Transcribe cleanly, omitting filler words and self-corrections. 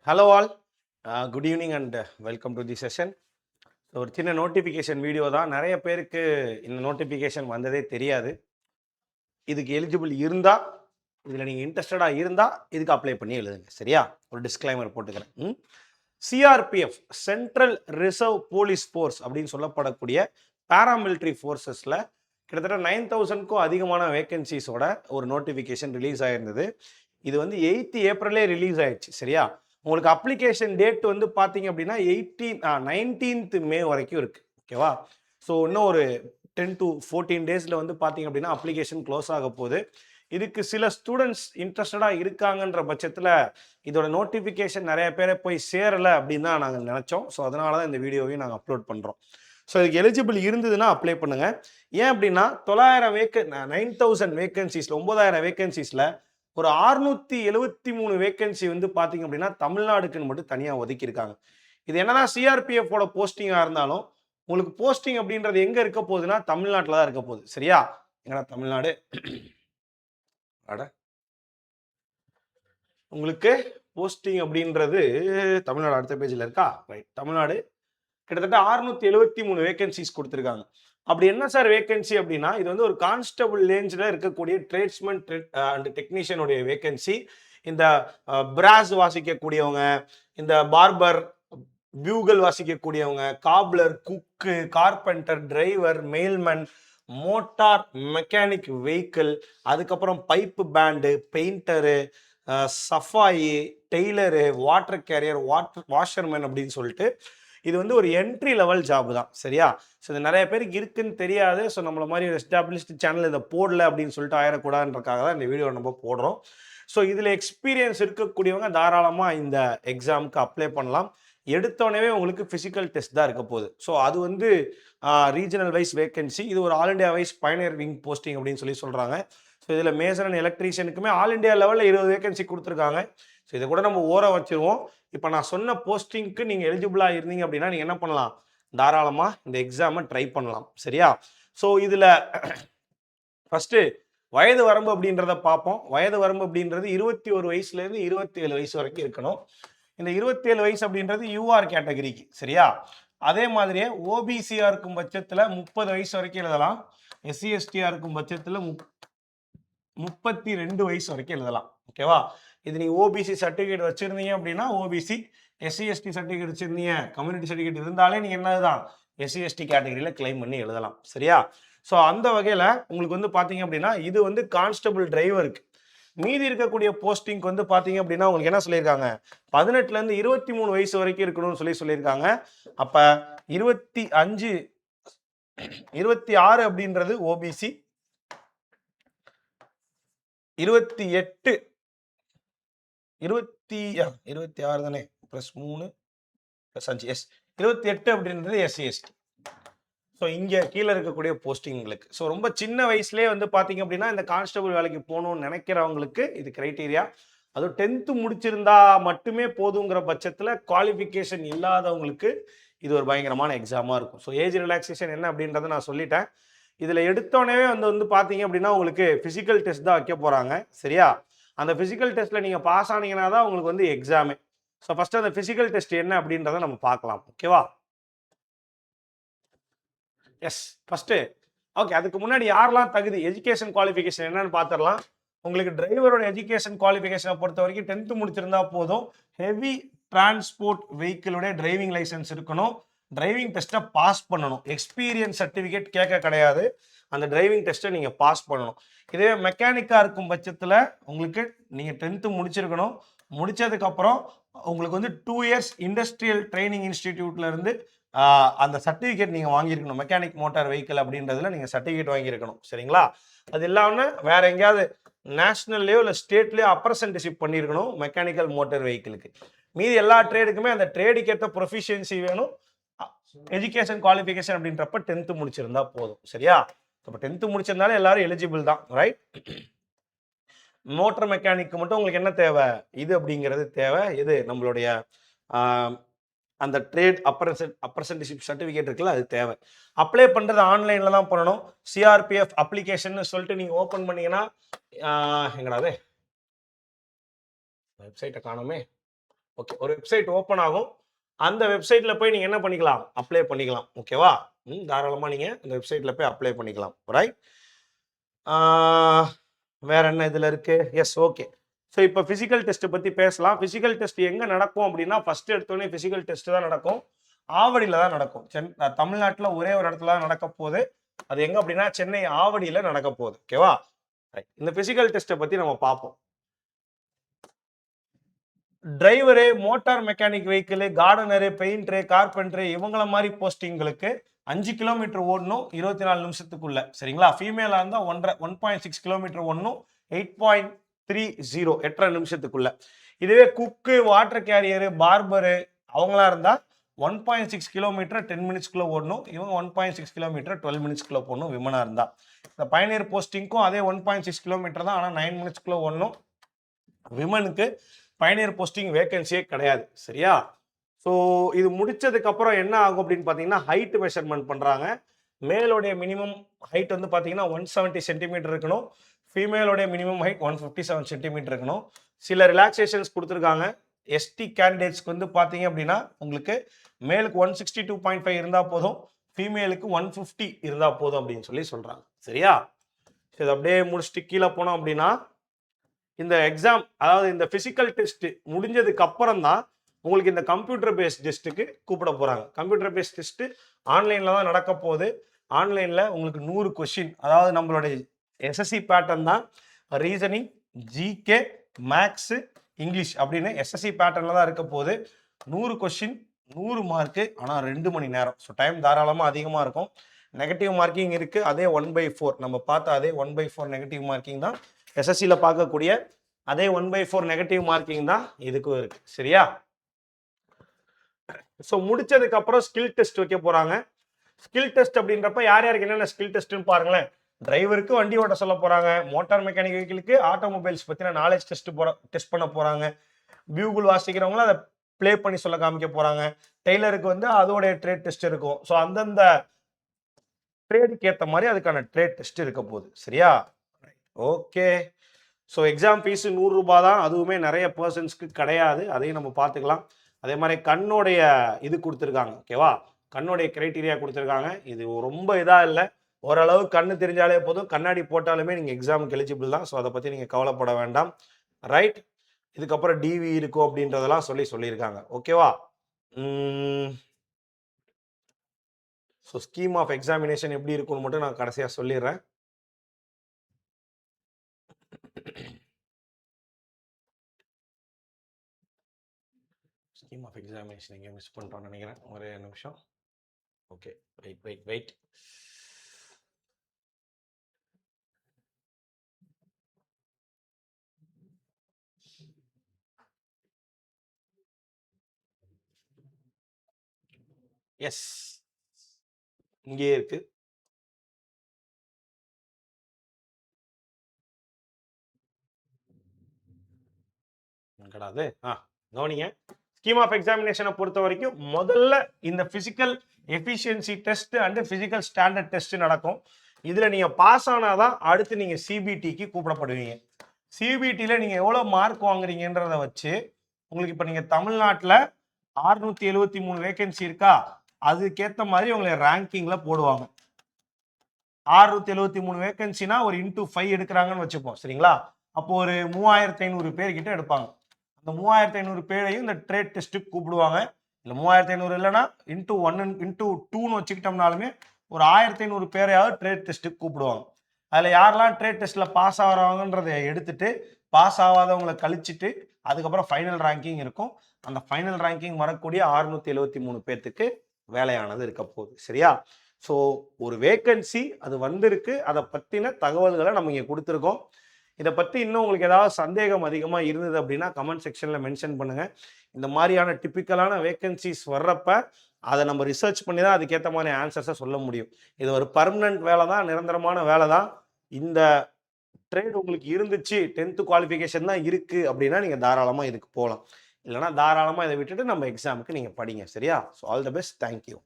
Hello all, good evening and welcome to the session. ஒரு சின்ன notification video தான். நிறைய பேருக்கு இந்த நோட்டிஃபிகேஷன் வந்ததே தெரியாது. இதுக்கு எலிஜிபிள் இருந்தா, இதில் நீங்கள் இன்ட்ரெஸ்டடாக இருந்தால் இதுக்கு அப்ளை பண்ணி எழுதுங்க. சரியா? ஒரு டிஸ்க்ளைமர் போட்டுக்கிறேன். CRPF central reserve police force அப்படின்னு சொல்லப்படக்கூடிய பேராமிலிட்ரி ஃபோர்ஸஸில் கிட்டத்தட்ட 9000க்கும் அதிகமான வேகன்சிஸோட ஒரு நோட்டிஃபிகேஷன் ரிலீஸ் ஆகிருந்தது. இது வந்து 8th ஏப்ரலே ரிலீஸ் ஆயிடுச்சு. சரியா? உங்களுக்கு அப்ளிகேஷன் டேட் வந்து பார்த்தீங்க அப்படின்னா 19th மே வரைக்கும் இருக்குது. ஓகேவா? ஸோ இன்னும் ஒரு 10 to 14 டேஸில் வந்து பார்த்தீங்க அப்படின்னா அப்ளிகேஷன் க்ளோஸ் ஆக போகுது. இதுக்கு சில ஸ்டூடெண்ட்ஸ் இன்ட்ரெஸ்டடாக இருக்காங்கன்ற பட்சத்தில் இதோட நோட்டிஃபிகேஷன் நிறைய பேரை போய் சேரலை அப்படின்னு தான் நாங்கள் நினச்சோம். ஸோ அதனால தான் இந்த வீடியோவையும் நாங்கள் அப்லோட் பண்ணுறோம். ஸோ இதுக்கு எலிஜிபிள் இருந்ததுன்னா அப்ளை பண்ணுங்கள். ஏன் அப்படின்னா 9000 வேகன்சிஸில் 9000 வேகன்சிஸில் ஒரு 673 வேகன்சி வந்து பார்த்தீங்க அப்படின்னா தமிழ்நாடுக்குன்னு மட்டும் தனியாக ஒதுக்கியிருக்காங்க. இது என்னதான் சிஆர்பிஎஃபோட போஸ்டிங்காக இருந்தாலும் உங்களுக்கு போஸ்டிங் அப்படின்றது எங்கே இருக்க போகுதுன்னா தமிழ்நாட்டில் தான் இருக்க போகுது. சரியா? எங்கடா தமிழ்நாடு? அட உங்களுக்கு போஸ்டிங் அப்படின்றது தமிழ்நாடு அடுத்த பேஜில் இருக்கா? ரைட். தமிழ்நாடு கிட்டத்தட்ட 673 வேகன்சிஸ் கொடுத்துருக்காங்க. அப்படி என்ன சார் வேகன்சி அப்படின்னா, இது வந்து ஒரு கான்ஸ்டபிள் ரேஞ்சில் இருக்கக்கூடிய ட்ரேட்ஸ்மேன் அண்ட் டெக்னீஷியனுடைய வேகன்சி. இந்த பிராஸ் வாசிக்கக்கூடியவங்க, இந்த பார்பர், பியூகல் வாசிக்கக்கூடியவங்க, cobbler, cook, carpenter, driver, mailman, motor mechanic vehicle, அதுக்கப்புறம் பைப்பு பேண்டு, பெயிண்டரு, சஃபாயி, டெய்லரு, வாட்டர் கேரியர், வாஷர்மேன் அப்படின்னு சொல்லிட்டு இது வந்து ஒரு என்ட்ரி லெவல் ஜாப் தான். சரியா? ஸோ இது நிறைய பேருக்கு இருக்குன்னு தெரியாது. ஸோ நம்மள மாதிரி ஒரு எஸ்டாப்ளிஷ்டு சேனல் இதை போடல அப்படின்னு சொல்லிட்டு ஆயிடக்கூடாதுன்றக்காக தான் இந்த வீடியோ நம்ம போடுறோம். ஸோ இதில் எக்ஸ்பீரியன்ஸ் இருக்கக்கூடியவங்க தாராளமாக இந்த எக்ஸாமுக்கு அப்ளை பண்ணலாம். எடுத்தோடனே உங்களுக்கு ஃபிசிக்கல் டெஸ்ட் தான் இருக்க போகுது. ஸோ அது வந்து ரீஜனல் வைஸ் வேகன்சி. இது ஒரு all India wise pioneer wing posting அப்படின்னு சொல்கிறாங்க. ஸோ இதில் மேசன் அண்ட் எலக்ட்ரீஷியனுக்குமே ஆல் இண்டியா லெவலில் 20 வேகன்சி கொடுத்துருக்காங்க. ஸோ இதை கூட நம்ம ஓர வச்சுருவோம். இப்போ நான் சொன்ன போஸ்டிங்க்கு நீங்கள் எலிஜிபிளாக இருந்தீங்க அப்படின்னா நீங்கள் என்ன பண்ணலாம்? தாராளமாக இந்த எக்ஸாமை ட்ரை பண்ணலாம். சரியா? ஸோ இதில் ஃபஸ்ட்டு வயது வரம்பு அப்படின்றத பார்ப்போம். வயது வரம்பு அப்படின்றது 21 வயசுலேருந்து 27 வயசு வரைக்கும் இருக்கணும். இந்த 27 வயசு அப்படின்றது யூஆர் கேட்டகரிக்கு. சரியா? அதே மாதிரியே ஓபிசியாக இருக்கும் பட்சத்தில் 30 வயசு வரைக்கும் எழுதலாம். எஸ்சி எஸ்டியாக இருக்கும் பட்சத்தில் 32 வயசு வரைக்கும் எழுதலாம். ஓகேவா? இது நீங்கள் ஓபிசி சர்டிஃபிகேட் வச்சுருந்தீங்க அப்படின்னா ஓபிசி, எஸ்சி எஸ்டி சர்டிஃபிகேட் வச்சுருந்தீங்க, கம்யூனிட்டி சர்டிஃபிகேட் இருந்தாலே நீங்கள் என்னதுதான் எஸ்சி எஸ்டி கேட்டகரியில் கிளைம் பண்ணி எழுதலாம். சரியா? ஸோ அந்த வகையில் உங்களுக்கு வந்து பார்த்தீங்க அப்படின்னா இது வந்து கான்ஸ்டபிள் டிரைவருக்கு. மீதி இருக்கக்கூடிய போஸ்டிங்க்கு வந்து பார்த்தீங்க அப்படின்னா உங்களுக்கு என்ன சொல்லியிருக்காங்க? 18லேருந்து 23 வயசு வரைக்கும் இருக்கணும்னு சொல்லியிருக்காங்க. அப்போ 26 அப்படின்றது ஓபிசி, 28 26 தானே ப்ளஸ் 3 ப்ளஸ் 5 எஸ் 28 அப்படின்றது எஸ்சி எஸ்டி. ஸோ இங்கே கீழே இருக்கக்கூடிய போஸ்டிங்களுக்கு. ஸோ ரொம்ப சின்ன வயசுலேயே வந்து பார்த்தீங்க அப்படின்னா இந்த கான்ஸ்டபிள் வேலைக்கு போகணும்னு நினைக்கிறவங்களுக்கு இது கிரைட்டீரியா. அதுவும் 10th முடிச்சிருந்தா மட்டுமே போதுங்கிற பட்சத்தில் குவாலிஃபிகேஷன் இல்லாதவங்களுக்கு இது ஒரு பயங்கரமான எக்ஸாமாக இருக்கும். ஸோ ஏஜ் ரிலாக்ஸேஷன் என்ன அப்படின்றத நான் சொல்லிட்டேன். இதில் எடுத்தோடனே வந்து பார்த்தீங்க அப்படின்னா உங்களுக்கு ஃபிசிக்கல் டெஸ்ட் தான் வைக்க போகிறாங்க. சரியா? அந்த ஃபிசிக்கல் டெஸ்ட்டில் நீங்கள் பாஸ் ஆனீங்கன்னா தான் உங்களுக்கு வந்து எக்ஸாமே. ஸோ ஃபஸ்ட்டு அந்த ஃபிசிக்கல் டெஸ்ட் என்ன அப்படின்றத நம்ம பார்க்கலாம். ஓகேவா? Yes first okay. அதுக்கு முன்னாடி யாரெல்லாம் தகுதி, எஜுகேஷன் குவாலிஃபிகேஷன் என்னன்னு பார்த்துடலாம். உங்களுக்கு டிரைவரோட எஜுகேஷன் குவாலிஃபிகேஷனை பொறுத்த வரைக்கும் 10th முடிச்சிருந்தா போதும். ஹெவி டிரான்ஸ்போர்ட் வெஹிக்கிளுடைய டிரைவிங் லைசன்ஸ் இருக்கணும். டிரைவிங் டெஸ்ட்டை பாஸ் பண்ணணும். எக்ஸ்பீரியன்ஸ் சர்டிஃபிகேட் கேட்க கிடையாது. அந்த டிரைவிங் டெஸ்ட்டை நீங்கள் பாஸ் பண்ணணும். இதே மெக்கானிக்காக இருக்கும் பட்சத்தில் உங்களுக்கு நீங்கள் 10th முடிச்சிருக்கணும். முடித்ததுக்கப்புறம் உங்களுக்கு வந்து 2 years இண்டஸ்ட்ரியல் ட்ரைனிங் இன்ஸ்டிடியூட்லேருந்து அந்த சர்டிஃபிகேட் நீங்கள் வாங்கியிருக்கணும். மெக்கானிக் மோட்டார் வெஹிக்கிள் அப்படின்றதுல நீங்கள் சர்டிஃபிகேட் வாங்கியிருக்கணும். சரிங்களா? அது இல்லாமல் வேற எங்கேயாவது நேஷனல்லையோ இல்லை ஸ்டேட்லேயோ அப்ரசன்டிஷிப் பண்ணியிருக்கணும் மெக்கானிக்கல் மோட்டார் வெஹிக்கிளுக்கு. மீதி எல்லா ட்ரேடுக்குமே அந்த ட்ரேடுக்கு ஏற்ற ப்ரொஃபிஷியன்சி வேணும். எஜுகேஷன் குவாலிஃபிகேஷன் அப்படின்றப்ப 10th முடிச்சிருந்தா போதும். சரியா? இப்போ 10th முடிச்சிருந்தாலும் எல்லாரும் எலிஜிபிள் தான். ரைட்? மோட்டர் மெக்கானிக்கு மட்டும் உங்களுக்கு என்ன தேவை? இது அப்படிங்கிறது தேவை. இது நம்மளுடைய அந்த ட்ரேட் அப்ரசன்டிஷிப் சர்டிஃபிகேட் இருக்குல்ல, அது தேவை. அப்ளை பண்ணுறது ஆன்லைனில் தான் பண்ணணும். சிஆர்பிஎஃப் அப்ளிகேஷன் சொல்லிட்டு நீங்கள் ஓப்பன் பண்ணீங்கன்னா எங்கடாது வெப்சைட்டை காணுமே. ஓகே, ஒரு வெப்சைட் ஓப்பன் ஆகும். அந்த வெப்சைட்ல போய் நீங்க என்ன பண்ணிக்கலாம், அப்ளை பண்ணிக்கலாம். ஓகேவா? தாராளமா நீங்க அந்த வெப்சைட்ல போய் அப்ளை பண்ணிக்கலாம். ரைட். வேற என்ன இதுல இருக்கு? Yes, okay. ஸோ இப்போ பிசிக்கல் டெஸ்ட் பத்தி பேசலாம். பிசிக்கல் டெஸ்ட் எங்க நடக்கும் அப்படின்னா, ஃபர்ஸ்ட் எடுத்தோடனே பிசிக்கல் டெஸ்ட் தான் நடக்கும். ஆவடியில தான் நடக்கும். தமிழ்நாட்டில் ஒரே ஒரு இடத்துல தான் நடக்க போகுது. அது எங்க அப்படின்னா சென்னை ஆவடியில நடக்க போகுது. ஓகேவா? இந்த பிசிக்கல் டெஸ்ட்டை பத்தி நம்ம பார்ப்போம். Driver, motor mechanic vehicle, gardener, painter, carpenter இவங்கள மாதிரி போஸ்டிங்களுக்கு 5 கிலோமீட்டர் ஓடணும் 24 நிமிஷத்துக்குள்ள. சரிங்களா? ஃபீமேலா இருந்தா 1.6 கிலோமீட்டர் ஓடணும் 8.30 8.5 நிமிஷத்துக்குள்ள. இதுவே குக்கு, வாட்டர் கேரியரு, பார்பரு அவங்களா இருந்தா 1.6 கிலோமீட்டர் 10 மினிட்ஸ்க்குள்ள ஓடணும். இவங்க 1.6 கிலோமீட்டர் 12 மினிட்ஸ்க்குள்ள போடணும் விமனா இருந்தா. இந்த பயனியர் போஸ்டிங்க்கும் அதே 1.6 கிலோமீட்டர் தான், ஆனா 9 மினிட்ஸ்க்குள்ள ஓடணும். விமனுக்கு பயனியர் போஸ்டிங் வேகன்சியே கிடையாது. சரியா? ஸோ இது முடிச்சதுக்கு அப்புறம் என்ன ஆகும் அப்படின்னு பார்த்தீங்கன்னா, ஹைட் மெஷர்மெண்ட் பண்றாங்க. மேலோடைய மினிமம் ஹைட் வந்து பார்த்தீங்கன்னா 170 சென்டிமீட்டர் இருக்கணும். ஃபீமேலோடைய மினிமம் ஹைட் 157 சென்டிமீட்டர் இருக்கணும். சில ரிலாக்ஸேஷன்ஸ் கொடுத்துருக்காங்க. எஸ்டி கேண்டிடேட்ஸ்க்கு வந்து பார்த்தீங்க அப்படின்னா உங்களுக்கு மேலுக்கு 162.5 இருந்தா போதும், ஃபீமேலுக்கு 150 இருந்தா போதும் அப்படின்னு சொல்லி சொல்றாங்க. சரியா? இது அப்படியே முடிச்சுட்டு கீழே போனோம் அப்படின்னா, இந்த எக்ஸாம் அதாவது இந்த பிசிக்கல் டெஸ்ட் முடிஞ்சதுக்கு அப்புறம் தான் உங்களுக்கு இந்த கம்ப்யூட்டர் பேஸ்ட் டெஸ்ட்டுக்கு கூப்பிட போறாங்க. கம்ப்யூட்டர் பேஸ்ட் டெஸ்ட் ஆன்லைன்ல தான் நடக்க போகுது. ஆன்லைன்ல உங்களுக்கு 100 கொஸ்டின், அதாவது நம்மளுடைய எஸ்எஸ்சி பேட்டர்ன் தான். ரீசனிங், ஜிகே, மேக்ஸ், இங்கிலீஷ் அப்படின்னு எஸ்எஸ்சி பேட்டர்ன்ல தான் இருக்க போகுது. 100 கொஸ்டின் 100 மார்க்கு, ஆனால் 2 மணி நேரம். ஸோ டைம் தாராளமாக அதிகமாக இருக்கும். நெகட்டிவ் மார்க்கிங் இருக்கு. அதே 1/4 நம்ம பார்த்த அதே 1/4 நெகட்டிவ் மார்க்கிங் தான் எஸ்எஸ்சியில் பார்க்கக்கூடிய அதே 1/4 நெகட்டிவ் மார்க்கிங் தான் இதுக்கும் இருக்கு. சரியா? ஸோ முடிச்சதுக்கு அப்புறம் ஸ்கில் டெஸ்ட் வைக்க போறாங்க. ஸ்கில் டெஸ்ட் அப்படின்றப்ப யார் யாருக்கு என்னென்ன ஸ்கில் டெஸ்ட்னு பாருங்களேன். டிரைவருக்கு வண்டி ஓட்ட சொல்ல போறாங்க. மோட்டார் மெக்கானிக் வெஹிக்கிளுக்கு ஆட்டோமொபைல்ஸ் பத்தின நாலேஜ் டெஸ்ட் பண்ண போறாங்க. பியூகுல் வாசிக்கிறவங்களும் அதை பிளே பண்ணி சொல்ல காமிக்க போறாங்க. டெய்லருக்கு வந்து அதோடைய ட்ரேட் டெஸ்ட் இருக்கும். ஸோ அந்தந்த ட்ரேடுக்கு ஏற்ற மாதிரி அதுக்கான ட்ரேட் டெஸ்ட் இருக்க போகுது. சரியா? ஓகே. ஸோ எக்ஸாம் ஃபீஸ் 100 ரூபாய் தான். அதுவுமே நிறைய பர்சன்ஸ்க்கு கிடையாது. அதையும் நம்ம பார்த்துக்கலாம். அதே மாதிரி கண்ணோடைய இது கொடுத்துருக்காங்க. ஓகேவா? கண்ணுடைய கிரைட்டீரியா கொடுத்துருக்காங்க. இது ரொம்ப இதாக இல்லை, ஓரளவு கண்ணு தெரிஞ்சாலே போதும். கண்ணாடி போட்டாலுமே நீங்கள் எக்ஸாமுக்கு எலிஜிபிள் தான். ஸோ அதை பற்றி நீங்கள் கவலைப்பட வேண்டாம். ரைட். இதுக்கப்புறம் டிவி இருக்கும் அப்படின்றதெல்லாம் சொல்லியிருக்காங்க. ஓகேவா? ஸோ ஸ்கீம் ஆஃப் எக்ஸாமினேஷன் எப்படி இருக்கும்னு மட்டும் நான் கடைசியாக சொல்லிடுறேன். ஸ்கீம் ஆஃப் எக்ஸாமினேஷன் எங்கே மிஸ் பண்ணிட்டோம்னு நினைக்கிறேன். ஒரே நிமிஷம். Okay, wait. எஸ், இங்கே இருக்கு. கிடையாது. கவனிங்க. ஸ்கீம் ஆஃப் எக்ஸாமினேஷனை பொறுத்த வரைக்கும் முதல்ல இந்த physical efficiency test and physical standard test நடக்கும். இதுல நீங்க பாஸ் ஆனாதான் அடுத்து நீங்க சிபிடிக்கு கூப்பிடப்படுவீங்க. சிபிடியில நீங்க எவ்வளவு மார்க் வாங்குறீங்கன்றத வச்சு உங்களுக்கு இப்ப நீங்க தமிழ்நாட்டில் 673 வேகன்சி இருக்கா, அதுக்கேற்ற மாதிரி உங்களை ரேங்கிங்ல போடுவாங்க. 673 வேகன்சினா ஒரு இன்டூ 5 எடுக்கிறாங்கன்னு வச்சுப்போம். சரிங்களா? அப்போ ஒரு 3500 பேர் கிட்ட எடுப்பாங்க. அந்த 3500 பேரையும் இந்த ட்ரேட் டெஸ்ட்டுக்கு கூப்பிடுவாங்க. இல்லை 3500 இல்லைன்னா இன்டூ 1 இன்டூ 2ன்னு வச்சுக்கிட்டோம்னாலுமே ஒரு 1500 பேரையாவது ட்ரேட் டெஸ்ட்டுக்கு கூப்பிடுவாங்க. அதில் யாரெல்லாம் ட்ரேட் டெஸ்ட்டில் பாஸ் ஆகிறாங்கன்றதை எடுத்துட்டு பாஸ் ஆகாதவங்களை கழிச்சிட்டு அதுக்கப்புறம் ஃபைனல் ரேங்கிங் இருக்கும். அந்த ஃபைனல் ரேங்கிங் வரக்கூடிய 673 பேர்த்துக்கு வேலையானது இருக்க போகுது. சரியா? ஸோ ஒரு வேக்கன்சி அது வந்திருக்கு, அதை பற்றின தகவல்களை நம்ம இங்கே கொடுத்துருக்கோம். இதை பற்றி இன்னும் உங்களுக்கு ஏதாவது சந்தேகம் அதிகமாக இருந்தது அப்படின்னா கமெண்ட் செக்ஷனில் மென்ஷன் பண்ணுங்கள். இந்த மாதிரியான டிப்பிக்கலான வேக்கன்சிஸ் வர்றப்ப அதை நம்ம ரிசர்ச் பண்ணி தான் அதுக்கேற்ற மாதிரி ஆன்சர்ஸை சொல்ல முடியும். இது ஒரு பர்மனன்ட் வேலை தான், நிரந்தரமான வேலை தான். இந்த ட்ரேட் உங்களுக்கு இருந்துச்சு, 10th குவாலிஃபிகேஷன் தான் இருக்குது அப்படின்னா நீங்கள் தாராளமாக இதுக்கு போகலாம். இல்லைனா தாராளமாக இதை விட்டுட்டு நம்ம எக்ஸாமுக்கு நீங்கள் படிங்க. சரியா? So all the best. Thank you.